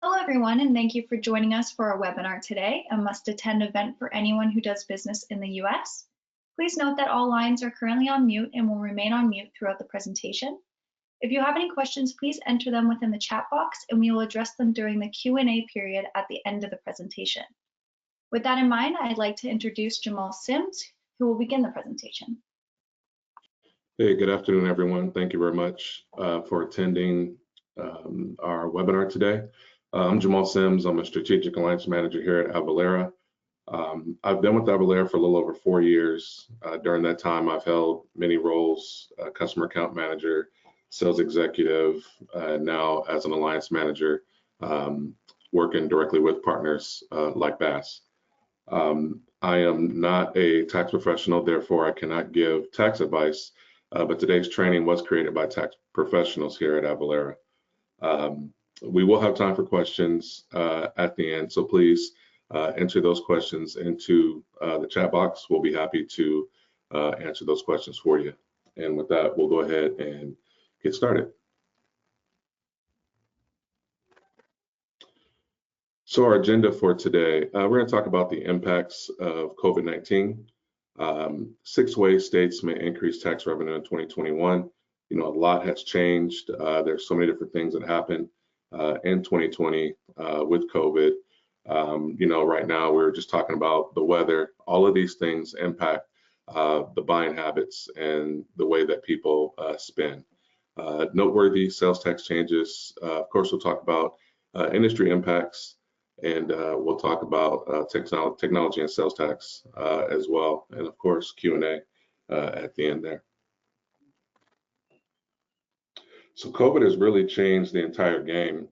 Hello everyone, and thank you for joining us for our webinar today, a must-attend event for anyone who does business in the US. Please note that all lines are currently on mute and will remain on mute throughout the presentation. If you have any questions, please enter them within the chat box and we will address them during the Q&A period at the end of the presentation. With that in mind, I'd like to introduce Jamal Sims, who will begin the presentation. Hey, good afternoon, everyone. Thank you very much for attending our webinar today. I'm Jamal Sims. I'm a Strategic Alliance Manager here at Avalara. I've been with Avalara for a little over 4 years. During that time, I've held many roles, Customer Account Manager, Sales Executive, now as an Alliance Manager, working directly with partners like BAASS. I am not a tax professional, therefore I cannot give tax advice, but today's training was created by tax professionals here at Avalara. We will have time for questions at the end, so please enter those questions into the chat box. We'll be happy to answer those questions for you. And with that, we'll go ahead and get started. So our agenda for today, we're going to talk about the impacts of COVID-19, 6 ways states may increase tax revenue in 2021. You know, a lot has changed. There's so many different things that happened in 2020 with COVID. You know, right now we're just talking about the weather. All of these things impact the buying habits and the way that people spend. Noteworthy sales tax changes. Of course, we'll talk about industry impacts, and we'll talk about technology and sales tax as well, and of course Q&A at the end there. So COVID has really changed the entire game.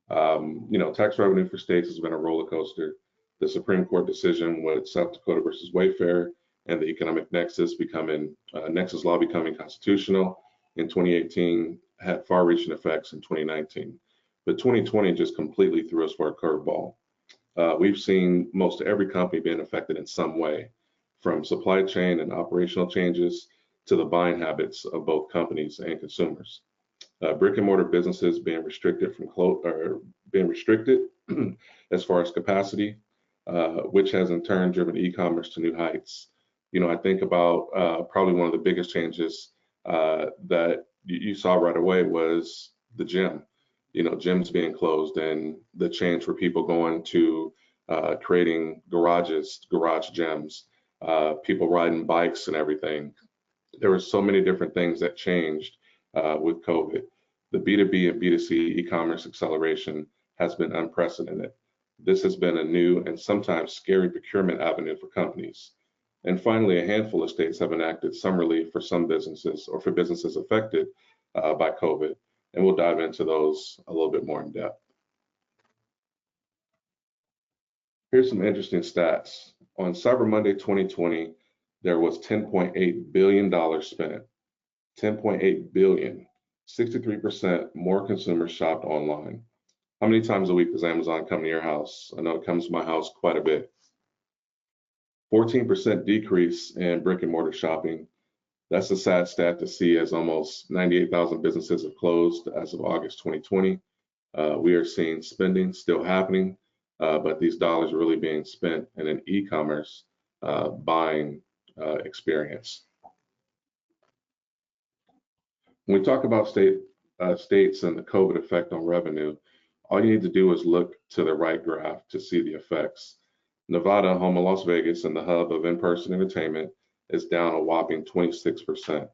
You know, tax revenue for states has been a roller coaster. The Supreme Court decision with South Dakota versus Wayfair and the economic Nexus law becoming constitutional in 2018 had far-reaching effects in 2019. But 2020 just completely threw us for a curveball. We've seen most every company being affected in some way, from supply chain and operational changes to the buying habits of both companies and consumers. Brick and mortar businesses being restricted as far as capacity, which has in turn driven e-commerce to new heights. You know, I think about probably one of the biggest changes that you saw right away was the gym. You know, gyms being closed and the change for people going to creating garage gyms, people riding bikes and everything. There were so many different things that changed with COVID. The B2B and B2C e-commerce acceleration has been unprecedented. This has been a new and sometimes scary procurement avenue for companies. And finally, a handful of states have enacted some relief for some businesses or for businesses affected by COVID. And we'll dive into those a little bit more in depth. Here's some interesting stats. On Cyber Monday 2020, there was $10.8 billion spent. 10.8 billion, 63% more consumers shopped online. How many times a week does Amazon come to your house? I know it comes to my house quite a bit. 14% decrease in brick and mortar shopping. That's a sad stat to see, as almost 98,000 businesses have closed as of August 2020. We are seeing spending still happening, but these dollars are really being spent in an e-commerce buying experience. When we talk about states and the COVID effect on revenue, all you need to do is look to the right graph to see the effects. Nevada, home of Las Vegas and the hub of in-person entertainment, is down a whopping 26%.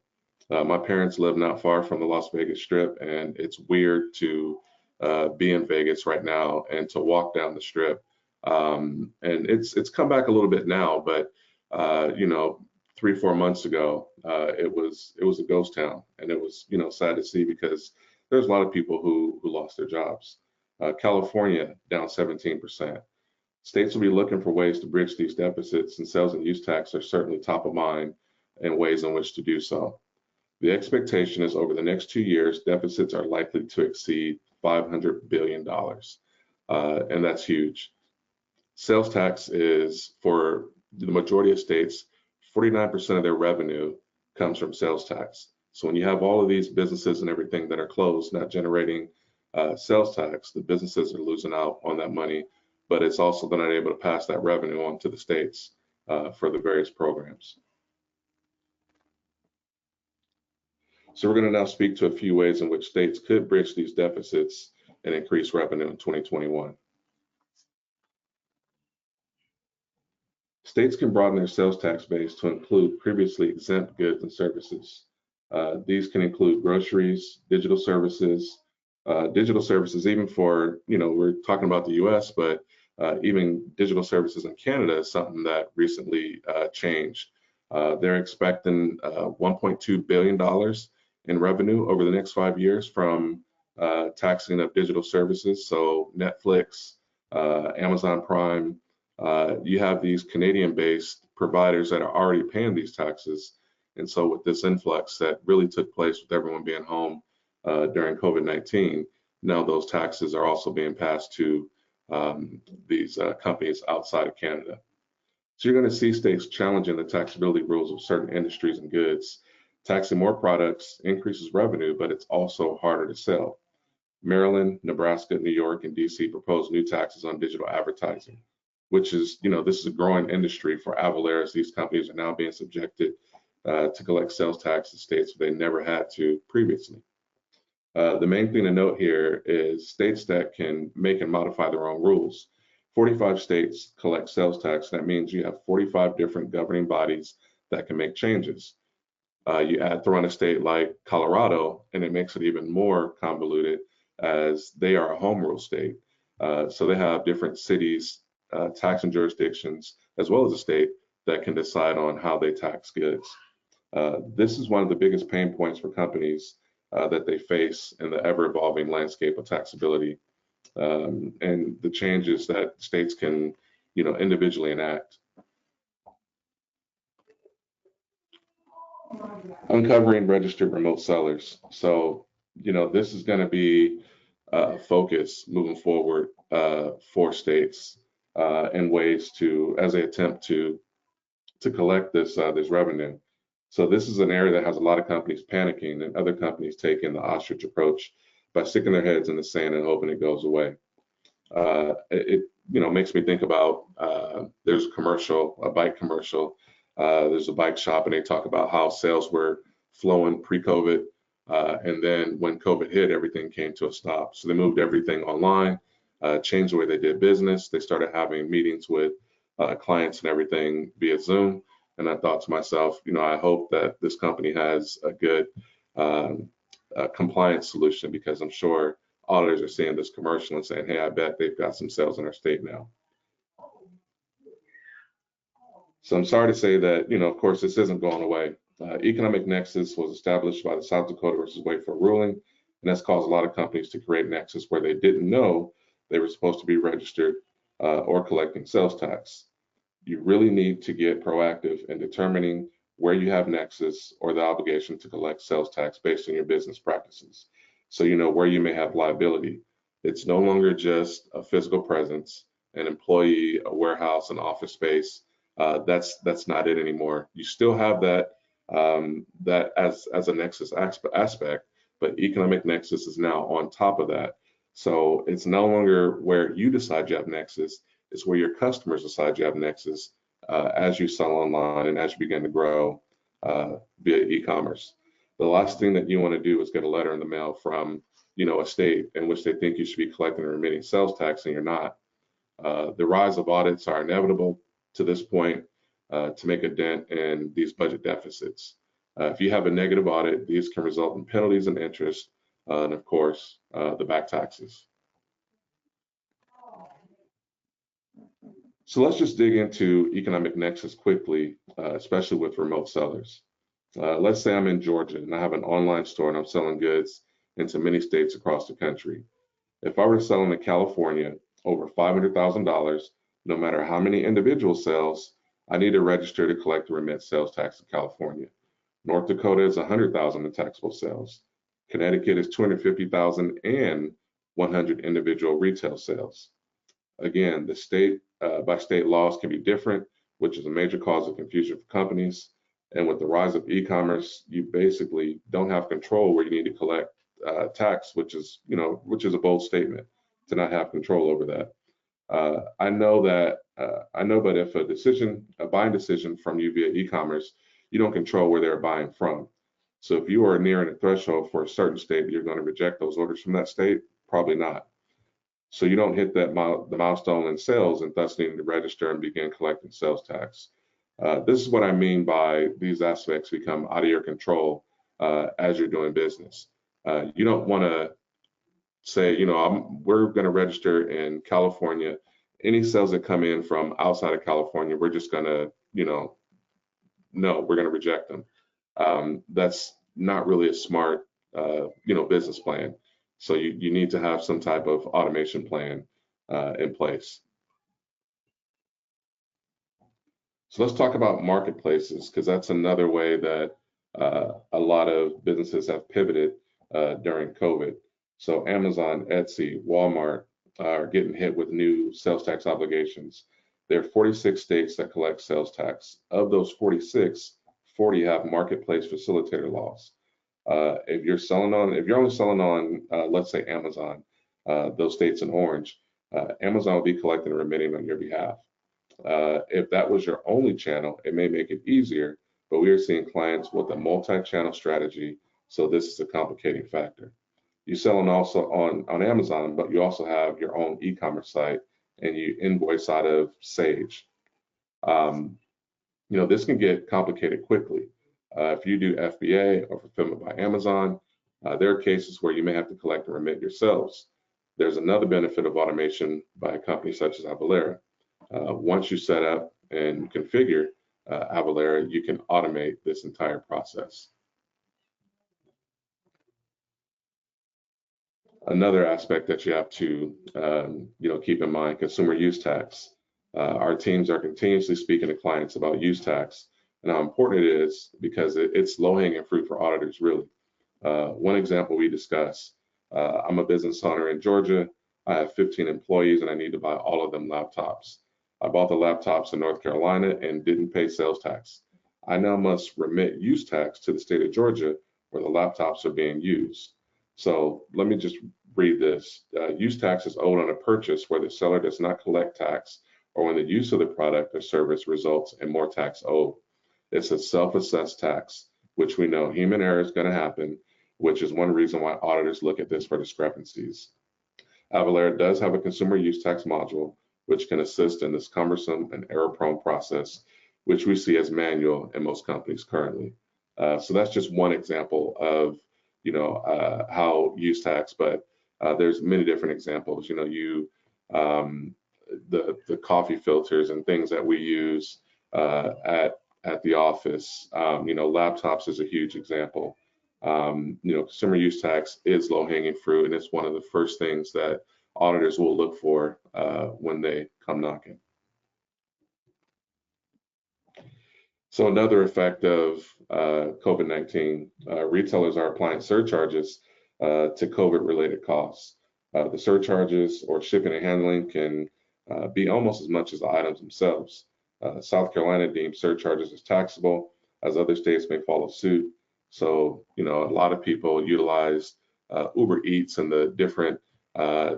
My parents live not far from the Las Vegas Strip, and it's weird to be in Vegas right now and to walk down the Strip. And it's come back a little bit now, but you know, 3-4 months ago, it was a ghost town, and it was, you know, sad to see because there's a lot of people who lost their jobs. California down 17%. States will be looking for ways to bridge these deficits, and sales and use tax are certainly top of mind and ways in which to do so. The expectation is over the next 2 years, deficits are likely to exceed $500 billion, and that's huge. Sales tax is, for the majority of states, 49% of their revenue comes from sales tax. So when you have all of these businesses and everything that are closed, not generating sales tax, the businesses are losing out on that money, but it's also they're not able to pass that revenue on to the states for the various programs. So we're going to now speak to a few ways in which states could bridge these deficits and increase revenue in 2021. States can broaden their sales tax base to include previously exempt goods and services. These can include groceries, digital services even for, we're talking about the US, but even digital services in Canada is something that recently changed. They're expecting $1.2 billion in revenue over the next 5 years from taxing of digital services. So Netflix, Amazon Prime, you have these Canadian-based providers that are already paying these taxes. And so with this influx that really took place with everyone being home during COVID-19, now those taxes are also being passed to these companies outside of Canada. So you're going to see states challenging the taxability rules of certain industries and goods. Taxing more products increases revenue, but it's also harder to sell. Maryland, Nebraska, New York, and DC proposed new taxes on digital advertising, which is, this is a growing industry for Avalara. These companies are now being subjected to collect sales tax in states they never had to previously. The main thing to note here is states that can make and modify their own rules. 45 states collect sales tax. That means you have 45 different governing bodies that can make changes. You throw in a state like Colorado, and it makes it even more convoluted as they are a home rule state. So they have different cities, taxing jurisdictions, as well as a state that can decide on how they tax goods. This is one of the biggest pain points for companies that they face in the ever-evolving landscape of taxability and the changes that states can, individually enact. Uncovering registered remote sellers. So, this is going to be a focus moving forward for states in ways as they attempt to collect this revenue. So this is an area that has a lot of companies panicking and other companies taking the ostrich approach by sticking their heads in the sand and hoping it goes away. It makes me think about there's a bike commercial. There's a bike shop and they talk about how sales were flowing pre-COVID. And then when COVID hit, everything came to a stop. So they moved everything online, changed the way they did business. They started having meetings with clients and everything via Zoom. And I thought to myself, I hope that this company has a good compliance solution, because I'm sure auditors are seeing this commercial and saying, hey, I bet they've got some sales in our state now. So I'm sorry to say that, of course, this isn't going away. Economic Nexus was established by the South Dakota versus Wakefield ruling, and that's caused a lot of companies to create Nexus where they didn't know they were supposed to be registered or collecting sales tax. You really need to get proactive in determining where you have Nexus or the obligation to collect sales tax based on your business practices. So you know where you may have liability. It's no longer just a physical presence, an employee, a warehouse, an office space. That's not it anymore. You still have that as a Nexus aspect, but Economic Nexus is now on top of that. So it's no longer where you decide you have Nexus. It's where your customers decide you have Nexus as you sell online and as you begin to grow via e-commerce. The last thing that you want to do is get a letter in the mail from, a state in which they think you should be collecting and remitting sales tax and you're not. The rise of audits are inevitable to this point to make a dent in these budget deficits. If you have a negative audit, these can result in penalties and interest, and of course, the back taxes. So let's just dig into Economic Nexus quickly, especially with remote sellers. Let's say I'm in Georgia and I have an online store and I'm selling goods into many states across the country. If I were selling to California over $500,000, no matter how many individual sales, I need to register to collect and remit sales tax in California. North Dakota is $100,000 in taxable sales. Connecticut is $250,000 and 100 individual retail sales. Again, the state by state laws can be different, which is a major cause of confusion for companies. And with the rise of e-commerce, you basically don't have control where you need to collect tax, which is a bold statement to not have control over that. I know, but if a buying decision from you via e-commerce, you don't control where they're buying from. So if you are nearing a threshold for a certain state, you're going to reject those orders from that state? Probably not. So you don't hit the milestone in sales and thus needing to register and begin collecting sales tax. This is what I mean by these aspects become out of your control as you're doing business. You don't want to say, we're going to register in California. Any sales that come in from outside of California, we're just going to, no, we're going to reject them. That's not really a smart, business plan. So you need to have some type of automation plan in place. So let's talk about marketplaces, because that's another way that a lot of businesses have pivoted during COVID. So Amazon, Etsy, Walmart are getting hit with new sales tax obligations. There are 46 states that collect sales tax. Of those 46, 40 have marketplace facilitator laws. If you're only selling on, let's say Amazon, those states in orange, Amazon will be collecting and remitting on your behalf. If that was your only channel, it may make it easier, but we are seeing clients with a multi-channel strategy, so this is a complicating factor. You sell also on Amazon, but you also have your own e-commerce site and you invoice out of Sage. This can get complicated quickly. If you do FBA or fulfillment by Amazon, there are cases where you may have to collect and remit yourselves. There's another benefit of automation by a company such as Avalara. Once you set up and configure Avalara, you can automate this entire process. Another aspect that you have to keep in mind, consumer use tax. Our teams are continuously speaking to clients about use tax and how important it is, because it's low-hanging fruit for auditors, really. One example we discuss, I'm a business owner in Georgia. I have 15 employees and I need to buy all of them laptops. I bought the laptops in North Carolina and didn't pay sales tax. I now must remit use tax to the state of Georgia where the laptops are being used. So let me just read this. Use tax is owed on a purchase where the seller does not collect tax or when the use of the product or service results in more tax owed. It's a self-assessed tax, which we know human error is going to happen, which is one reason why auditors look at this for discrepancies. Avalara does have a consumer use tax module, which can assist in this cumbersome and error-prone process, which we see as manual in most companies currently. So that's just one example of how use tax, but there's many different examples. The coffee filters and things that we use at the office. Laptops is a huge example. Consumer use tax is low-hanging fruit, and it's one of the first things that auditors will look for when they come knocking. So another effect of COVID-19, retailers are applying surcharges to COVID-related costs. The surcharges or shipping and handling can be almost as much as the items themselves. South Carolina deems surcharges as taxable, as other states may follow suit. So, a lot of people utilize Uber Eats and the different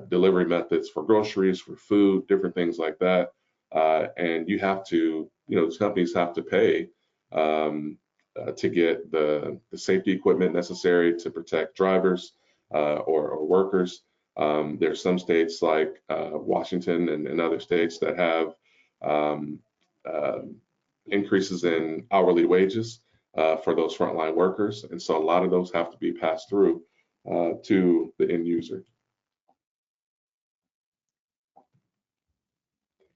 delivery methods for groceries, for food, different things like that. And you have to, companies have to pay to get the safety equipment necessary to protect drivers or workers. There's some states like Washington and other states that have increases in hourly wages for those frontline workers. And so a lot of those have to be passed through to the end user.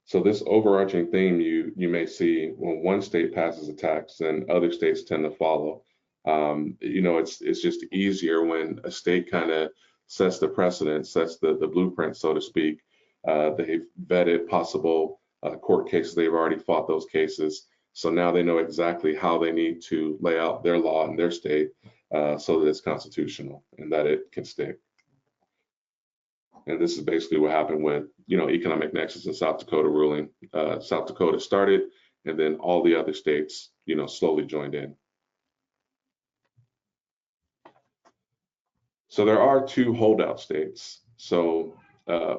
So this overarching theme you may see when one state passes a tax, then other states tend to follow. It's just easier when a state kind of sets the precedent, sets the blueprint, so to speak. They've vetted possible court cases. They've already fought those cases. So now they know exactly how they need to lay out their law in their state so that it's constitutional and that it can stick. And this is basically what happened with, economic nexus and South Dakota ruling. South Dakota started, and then all the other states, slowly joined in. So there are two holdout states. So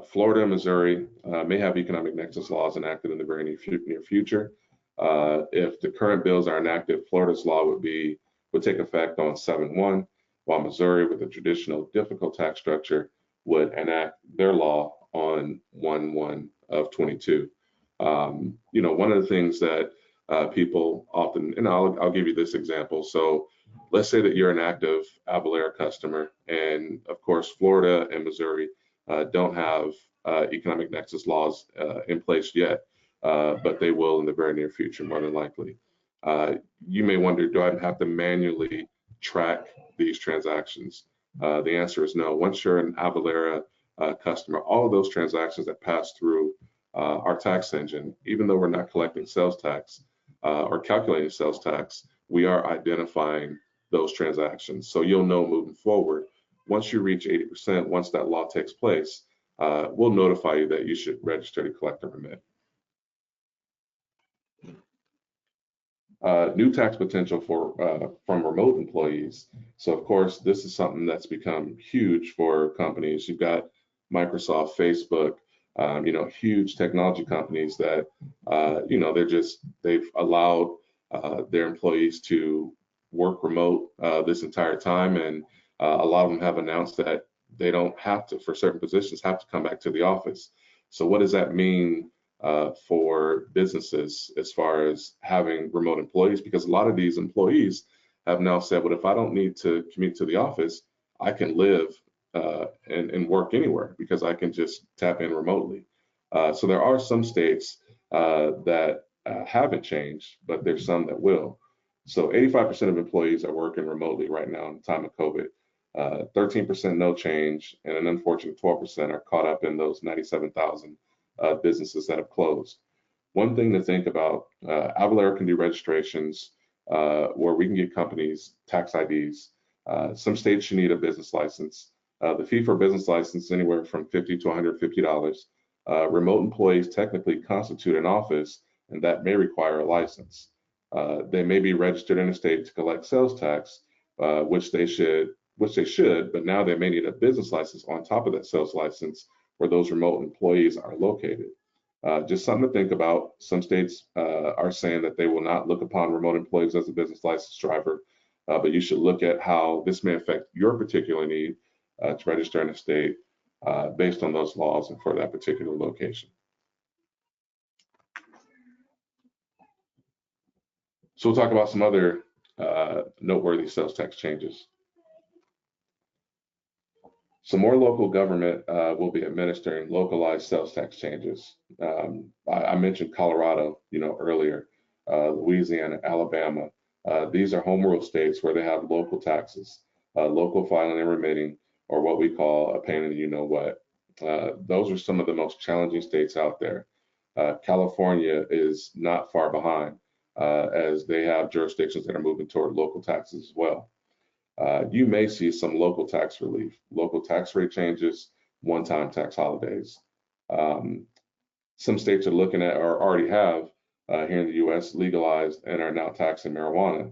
Florida and Missouri may have economic nexus laws enacted in the very near future. If the current bills are enacted, Florida's law would take effect on 7/1, while Missouri, with a traditional difficult tax structure, would enact their law on 1/1 of 22. One of the things that people often, and I'll give you this example. So let's say that you're an active Avalara customer, and of course, Florida and Missouri don't have economic nexus laws in place yet, but they will in the very near future, more than likely. You may wonder, do I have to manually track these transactions? The answer is no. Once you're an Avalara customer, all of those transactions that pass through our tax engine, even though we're not collecting sales tax or calculating sales tax, we are identifying those transactions. So you'll know moving forward, once you reach 80%, once that law takes place, we'll notify you that you should register to collect a remit. New tax potential from remote employees. So of course, this is something that's become huge for companies. You've got Microsoft, Facebook, huge technology companies that, they've allowed their employees to work remote this entire time. And a lot of them have announced that they don't have to, for certain positions, have to come back to the office. So what does that mean for businesses as far as having remote employees? Because a lot of these employees have now said, well, if I don't need to commute to the office, I can live and work anywhere because I can just tap in remotely. So there are some states that haven't changed, but there's some that will. So 85% of employees are working remotely right now in the time of COVID. 13% no change, and an unfortunate 12% are caught up in those 97,000 businesses that have closed. One thing to think about, Avalara can do registrations where we can get companies tax IDs. Some states you need a business license. The fee for a business license is anywhere from $50 to $150. Remote employees technically constitute an office, and that may require a license. They may be registered in a state to collect sales tax, which they should, but now they may need a business license on top of that sales license where those remote employees are located. Just something to think about. Some states are saying that they will not look upon remote employees as a business license driver, but you should look at how this may affect your particular need to register in a state based on those laws and for that particular location. So we'll talk about some other noteworthy sales tax changes. So more local government will be administering localized sales tax changes. I mentioned Colorado, earlier, Louisiana, Alabama. These are home rule states where they have local taxes, local filing and remitting, or what we call a pain in the you-know-what. Those are some of the most challenging states out there. California is not far behind, as they have jurisdictions that are moving toward local taxes as well. You may see some local tax relief, local tax rate changes, one-time tax holidays. Some states are looking at or already have here in the U.S. legalized and are now taxing marijuana.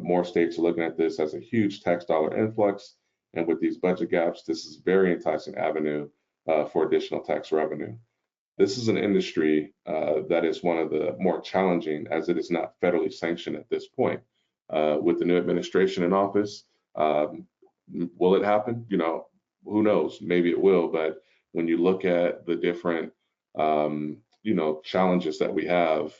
More states are looking at this as a huge tax dollar influx, and with these budget gaps, this is a very enticing avenue for additional tax revenue. This is an industry that is one of the more challenging, as it is not federally sanctioned at this point. With the new administration in office, will it happen? Who knows? Maybe it will, but when you look at the different, challenges that we have,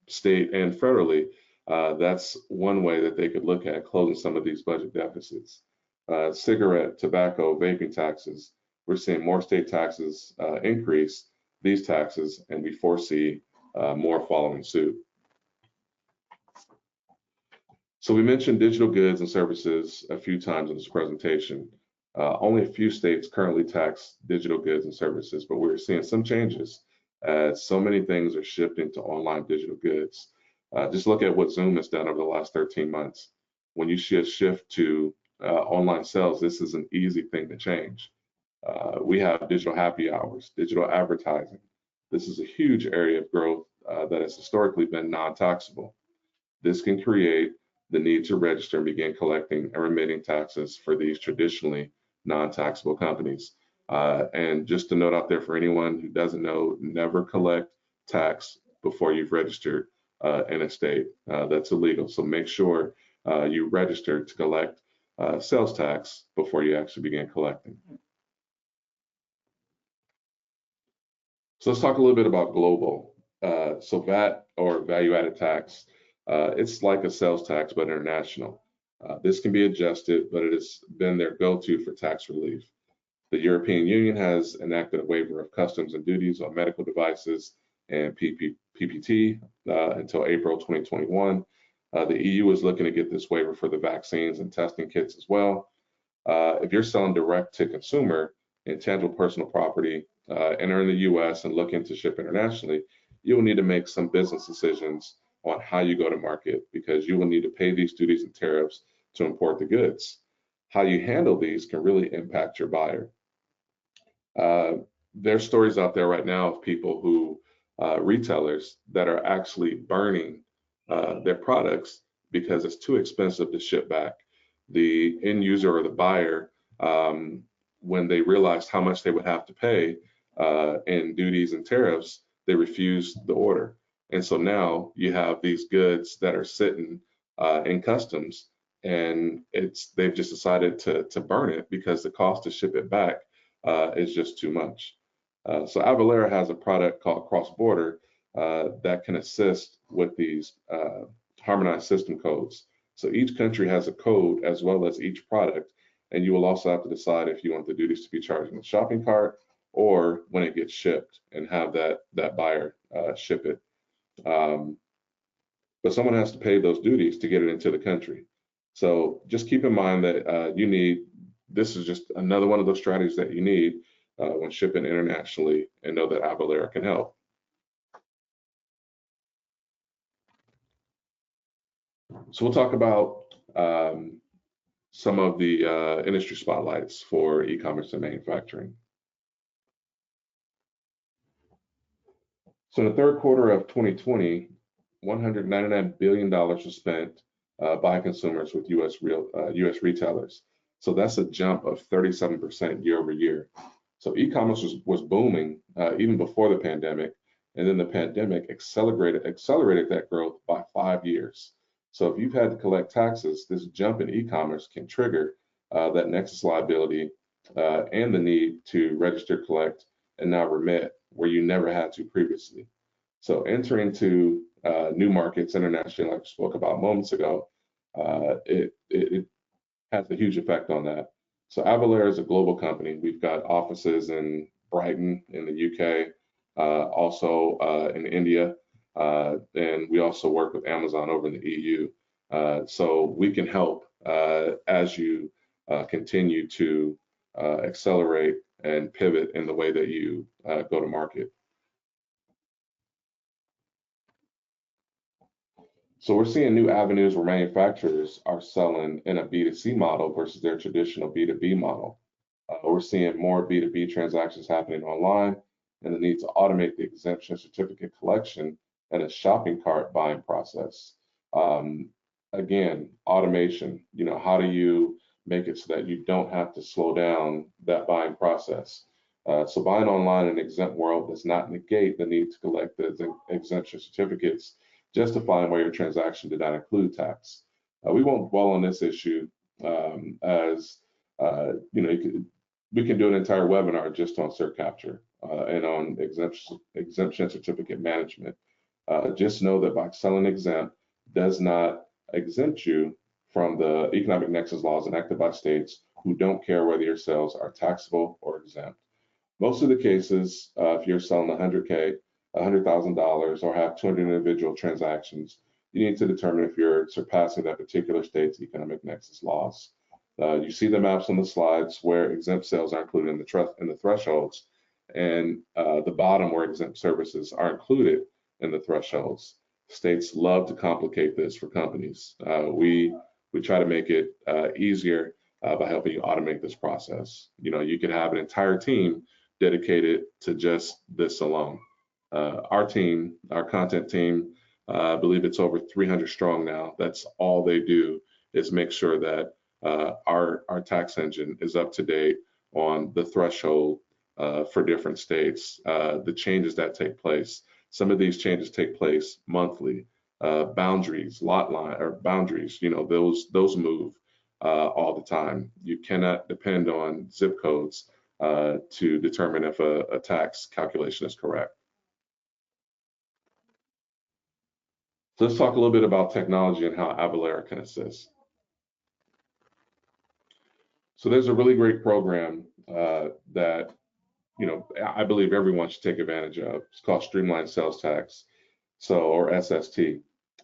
state and federally, that's one way that they could look at closing some of these budget deficits. Cigarette, tobacco, vaping taxes, we're seeing more state taxes increase these taxes, and we foresee more following suit. So we mentioned digital goods and services a few times in this presentation. Only a few states currently tax digital goods and services, but we're seeing some changes as so many things are shifting to online digital goods. Just look at what Zoom has done over the last 13 months. When you see a shift to online sales, this is an easy thing to change. We have digital happy hours, digital advertising. This is a huge area of growth that has historically been non-taxable. This can create the need to register and begin collecting and remitting taxes for these traditionally non-taxable companies. And just a note out there for anyone who doesn't know, never collect tax before you've registered in a state. That's illegal. So make sure you register to collect sales tax before you actually begin collecting. So let's talk a little bit about global. So VAT, or value-added tax, it's like a sales tax but international. This can be adjusted, but it has been their go-to for tax relief. The European Union has enacted a waiver of customs and duties on medical devices and PPT until April 2021. The EU is looking to get this waiver for the vaccines and testing kits as well. If you're selling direct to consumer intangible personal property and are in the US and looking to ship internationally, you will need to make some business decisions on how you go to market, because you will need to pay these duties and tariffs to import the goods. How you handle these can really impact your buyer. There's stories out there right now of people who, retailers that are actually burning their products because it's too expensive to ship back. The end user or the buyer, when they realized how much they would have to pay in duties and tariffs, they refused the order. And so now you have these goods that are sitting in customs, and they've just decided to burn it because the cost to ship it back is just too much. So Avalara has a product called Cross Border that can assist with these harmonized system codes. So each country has a code as well as each product, and you will also have to decide if you want the duties to be charged in the shopping cart or when it gets shipped, and have that buyer ship it. But someone has to pay those duties to get it into the country. So just keep in mind that this is just another one of those strategies that you need when shipping internationally, and know that Avalara can help. So we'll talk about some of the industry spotlights for e-commerce and manufacturing. So in the third quarter of 2020, $199 billion was spent by consumers with US retailers. So that's a jump of 37% year over year. So e-commerce was booming even before the pandemic, and then the pandemic accelerated that growth by 5 years. So if you've had to collect taxes, this jump in e-commerce can trigger that Nexus liability and the need to register, collect, and now remit, where you never had to previously. So entering into new markets internationally, like we spoke about moments ago, it has a huge effect on that. So Avalara is a global company. We've got offices in Brighton in the UK, also in India, and we also work with Amazon over in the EU. So we can help as you continue to accelerate and pivot in the way that you go to market. So we're seeing new avenues where manufacturers are selling in a B2C model versus their traditional B2B model. We're seeing more B2B transactions happening online, and the need to automate the exemption certificate collection and a shopping cart buying process. Again, automation, how do you make it so that you don't have to slow down that buying process? So buying online in an exempt world does not negate the need to collect the exemption certificates, justifying why your transaction did not include tax. We won't dwell on this issue as we can do an entire webinar just on cert capture and on exemption certificate management. Just know that by selling exempt does not exempt you from the economic nexus laws enacted by states who don't care whether your sales are taxable or exempt. Most of the cases, if you're selling $100,000 or have 200 individual transactions, you need to determine if you're surpassing that particular state's economic nexus laws. You see the maps on the slides where exempt sales are included in the thresholds, and the bottom where exempt services are included in the thresholds. States love to complicate this for companies. We try to make it easier by helping you automate this process. You could have an entire team dedicated to just this alone. Our team, our content team, I believe it's over 300 strong now. That's all they do is make sure that our tax engine is up to date on the threshold for different states, the changes that take place. Some of these changes take place monthly. Boundaries, lot line or boundaries, those move all the time. You cannot depend on zip codes to determine if a tax calculation is correct. So let's talk a little bit about technology and how Avalara can assist. So there's a really great program that I believe everyone should take advantage of. It's called Streamlined Sales Tax, or SST.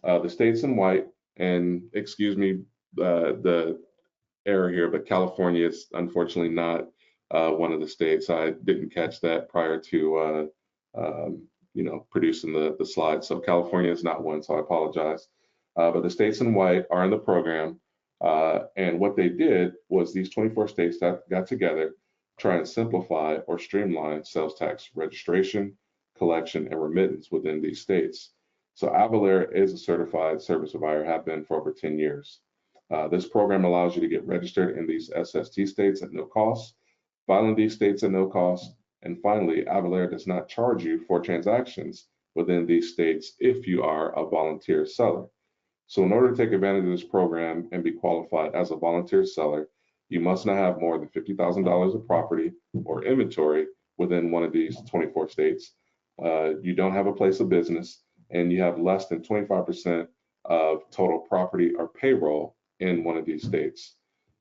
The states in white, and excuse me, the error here, but California is unfortunately not one of the states. I didn't catch that prior to producing the slides. So California is not one, so I apologize. But the states in white are in the program. And what they did was these 24 states that got together, try and simplify or streamline sales tax registration, collection, and remittance within these states. So Avalara is a certified service provider, have been for over 10 years. This program allows you to get registered in these SST states at no cost, file in these states at no cost, and finally, Avalara does not charge you for transactions within these states if you are a volunteer seller. So in order to take advantage of this program and be qualified as a volunteer seller, you must not have more than $50,000 of property or inventory within one of these 24 states. You don't have a place of business, and you have less than 25% of total property or payroll in one of these states.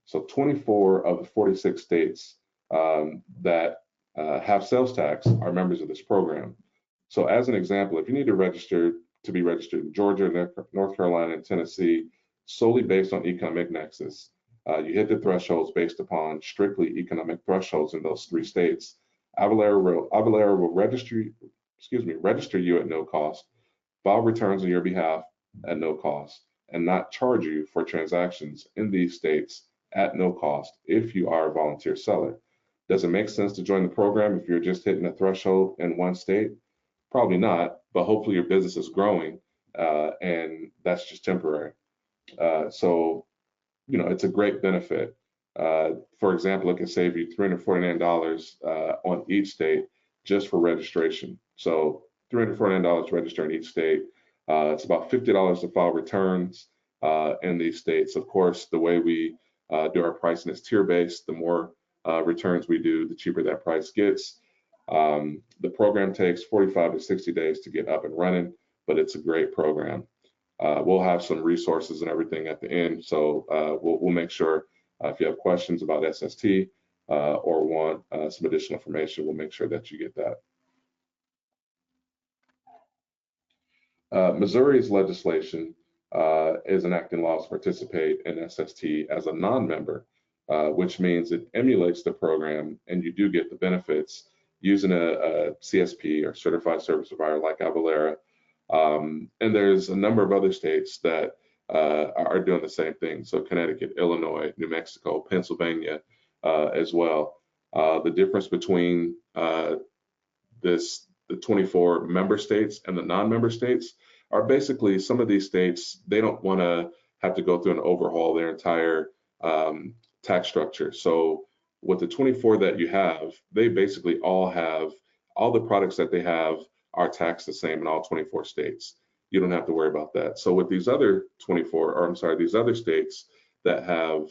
So 24 of the 46 states that have sales tax are members of this program. So as an example, if you need to be registered in Georgia, North Carolina, and Tennessee, solely based on economic nexus, you hit the thresholds based upon strictly economic thresholds in those 3 states. Avalara will register you at no cost, file returns on your behalf at no cost, and not charge you for transactions in these states at no cost if you are a volunteer seller. Does it make sense to join the program if you're just hitting a threshold in one state? Probably not, but hopefully your business is growing, and that's just temporary. So it's a great benefit. For example, it can save you $349 on each state just for registration. So $349 to register in each state. It's about $50 to file returns in these states. Of course, the way we do our pricing is tier-based. The more returns we do, the cheaper that price gets. The program takes 45 to 60 days to get up and running, but it's a great program. We'll have some resources and everything at the end, so we'll make sure if you have questions about SST or want some additional information, we'll make sure that you get that. Missouri's legislation is enacting laws to participate in SST as a non-member, which means it emulates the program and you do get the benefits using a CSP or certified service provider like Avalara. And there's a number of other states that are doing the same thing. So Connecticut, Illinois, New Mexico, Pennsylvania as well. The difference between the 24 member states and the non-member states are basically some of these states, they don't want to have to go through and overhaul their entire tax structure. So with the 24 that you have, they basically all the products that they have are taxed the same in all 24 states. You don't have to worry about that. So with these other these other states that have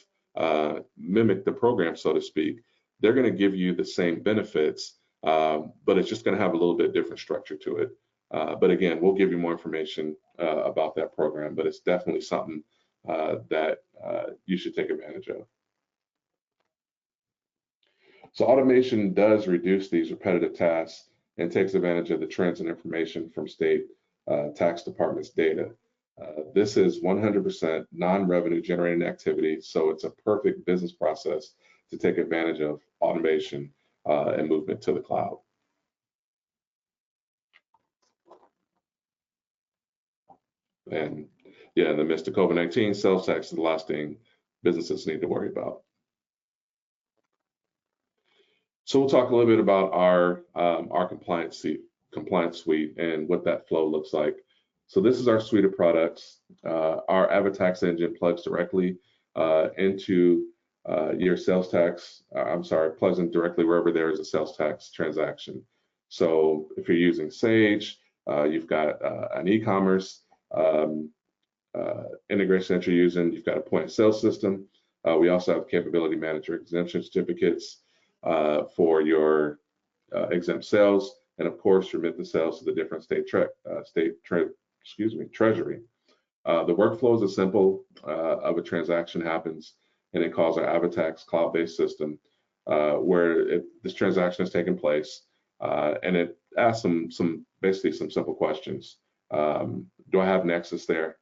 mimicked the program, so to speak, they're going to give you the same benefits, but it's just going to have a little bit different structure to it. But again, we'll give you more information about that program, but it's definitely something that you should take advantage of. So automation does reduce these repetitive tasks and takes advantage of the trends and information from state tax departments' data. This is 100% non-revenue generating activity, so it's a perfect business process to take advantage of automation and movement to the cloud. And yeah, in the midst of COVID-19, sales tax is the last thing businesses need to worry about. So we'll talk a little bit about our compliance suite and what that flow looks like. So this is our suite of products. Our AvaTax engine plugs directly into your sales tax, plugs in directly wherever there is a sales tax transaction. So if you're using Sage, you've got an e-commerce integration that you're using, you've got a point of sale system. We also have capability manager exemption certificates for your exempt sales, and of course, remit the sales to the different treasury. The workflow is as simple of a transaction happens, and it calls our AvaTax cloud-based system where this transaction is taking place, and it asks basically some simple questions. Do I have Nexus there?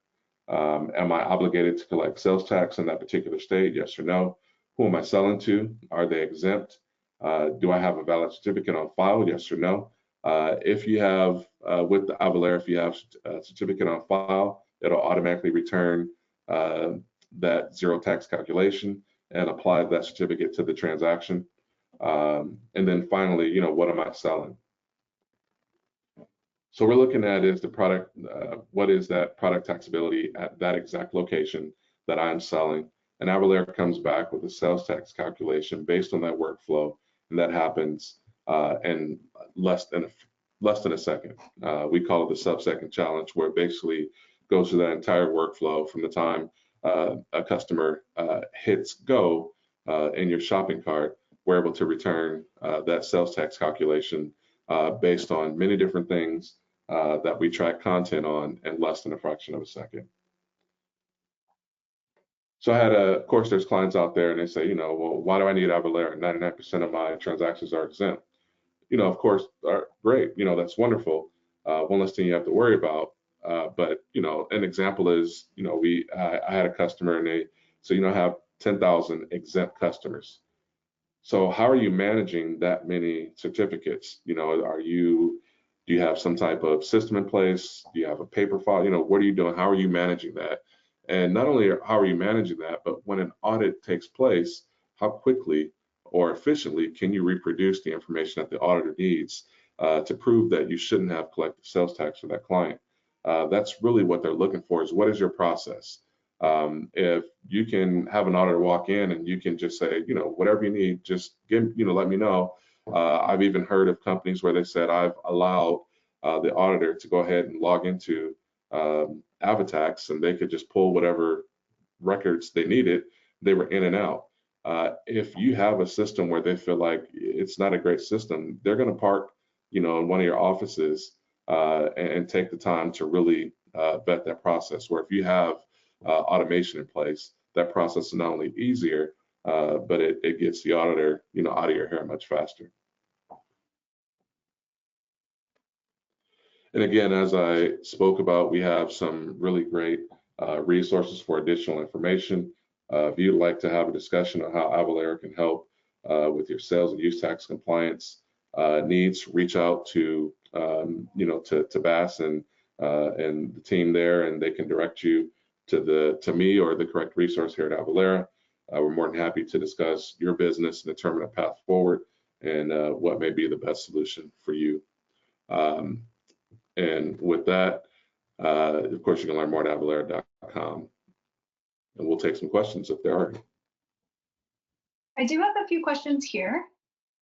Am I obligated to collect sales tax in that particular state? Yes or no? Who am I selling to? Are they exempt? Do I have a valid certificate on file? Yes or no? If you have, with the Avalara, if you have a certificate on file, it'll automatically return that zero tax calculation and apply that certificate to the transaction. And then finally, what am I selling? So we're looking at is the product, what is that product taxability at that exact location that I'm selling? And Avalara comes back with a sales tax calculation based on that workflow, and that happens in less than a second. We call it the sub-second challenge, where it basically goes through that entire workflow from the time a customer hits go in your shopping cart. We're able to return that sales tax calculation based on many different things that we track content on in less than a fraction of a second. So I had of course, there's clients out there and they say, well, why do I need Avalara? 99% of my transactions are exempt. Of course, great, that's wonderful. One less thing you have to worry about. But, an example is, I had a customer and they said, I have 10,000 exempt customers. So how are you managing that many certificates? Do you have some type of system in place? Do you have a paper file? What are you doing? How are you managing that? And not only how are you managing that, but when an audit takes place, how quickly or efficiently can you reproduce the information that the auditor needs to prove that you shouldn't have collected sales tax for that client? That's really what they're looking for, is what is your process? If you can have an auditor walk in and you can just say, whatever you need, just let me know. I've even heard of companies where they said, I've allowed the auditor to go ahead and log into AvaTax, and they could just pull whatever records they needed. They were in and out. If you have a system where they feel like it's not a great system, they're going to park, in one of your offices and take the time to really vet that process. Where if you have automation in place, that process is not only easier, but it gets the auditor, out of your hair much faster. And again, as I spoke about, we have some really great resources for additional information. If you'd like to have a discussion on how Avalara can help with your sales and use tax compliance needs, reach out to to BAASS and the team there, and they can direct you to me or the correct resource here at Avalara. We're more than happy to discuss your business and determine a path forward and what may be the best solution for you. And with that, of course, you can learn more at avalara.com. And we'll take some questions if there are any. I do have a few questions here.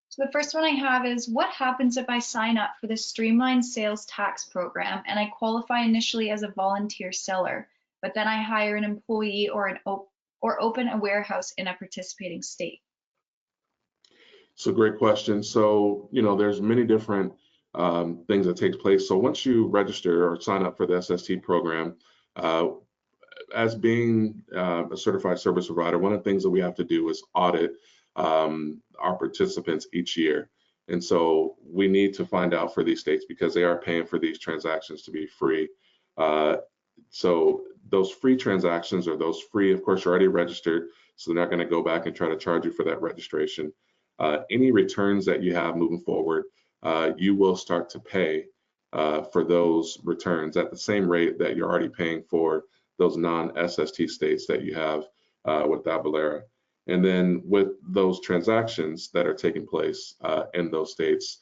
So the first one I have is, what happens if I sign up for the Streamlined Sales Tax Program and I qualify initially as a volunteer seller, but then I hire an employee or open a warehouse in a participating state? So great question. So, there's many different things that takes place. So once you register or sign up for the SST program, as being a certified service provider, one of the things that we have to do is audit our participants each year. And so we need to find out for these states, because they are paying for these transactions to be free. So those free transactions, or those free, of course, you're already registered, so they're not going to go back and try to charge you for that registration. Any returns that you have moving forward, you will start to pay for those returns at the same rate that you're already paying for those non-SST states that you have with Avalara. And then with those transactions that are taking place in those states,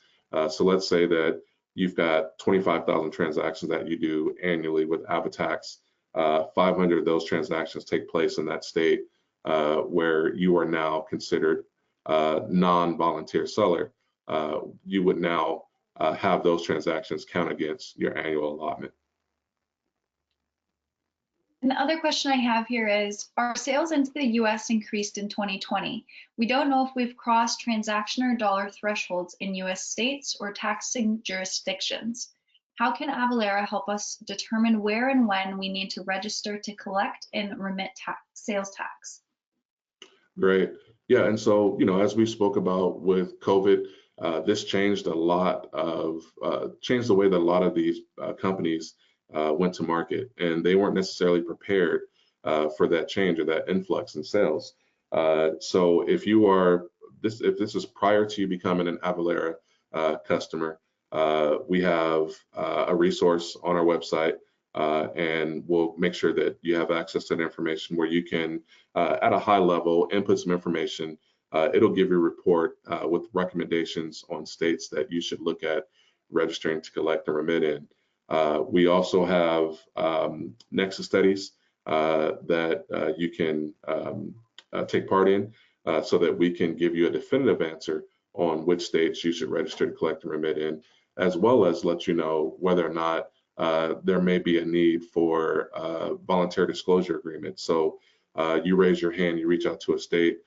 so let's say that you've got 25,000 transactions that you do annually with AvaTax. 500 of those transactions take place in that state where you are now considered non-volunteer seller. You would now have those transactions count against your annual allotment. And the other question I have here is, our sales into the US increased in 2020. We don't know if we've crossed transaction or dollar thresholds in US states or taxing jurisdictions. How can Avalara help us determine where and when we need to register to collect and remit sales tax? Great. Yeah, and so, as we spoke about with COVID, this changed a lot of, changed the way that a lot of these companies went to market, and they weren't necessarily prepared for that change or that influx in sales. So if this is prior to you becoming an Avalara customer, we have a resource on our website, and we'll make sure that you have access to that information where you can, at a high level, input some information. It'll give you a report with recommendations on states that you should look at registering to collect and remit in. We also have Nexus studies that you can take part in so that we can give you a definitive answer on which states you should register to collect and remit in, as well as let you know whether or not there may be a need for voluntary disclosure agreements. So you raise your hand, you reach out to a state,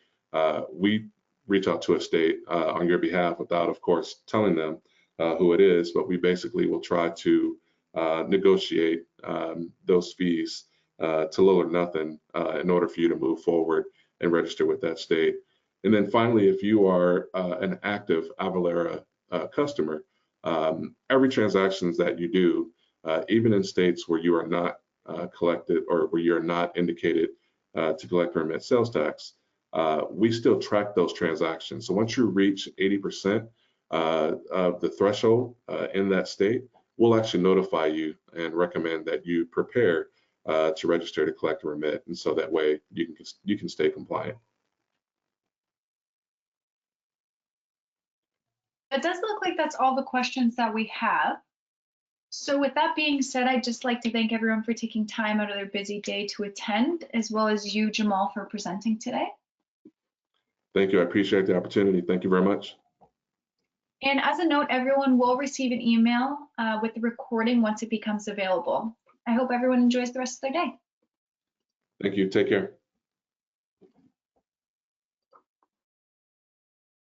we reach out to a state on your behalf without, of course, telling them who it is, but we basically will try to negotiate those fees to little or nothing in order for you to move forward and register with that state. And then finally, if you are an active Avalara customer, every transactions that you do, even in states where you are not collected or where you're not indicated to collect or remit sales tax, we still track those transactions. So once you reach 80% of the threshold in that state, we'll actually notify you and recommend that you prepare to register to collect and remit, and so that way you can stay compliant. It does look like that's all the questions that we have. So with that being said, I'd just like to thank everyone for taking time out of their busy day to attend, as well as you, Jamal, for presenting today. Thank you. I appreciate the opportunity. Thank you very much. And as a note, everyone will receive an email with the recording once it becomes available. I hope everyone enjoys the rest of their day. Thank you. Take care.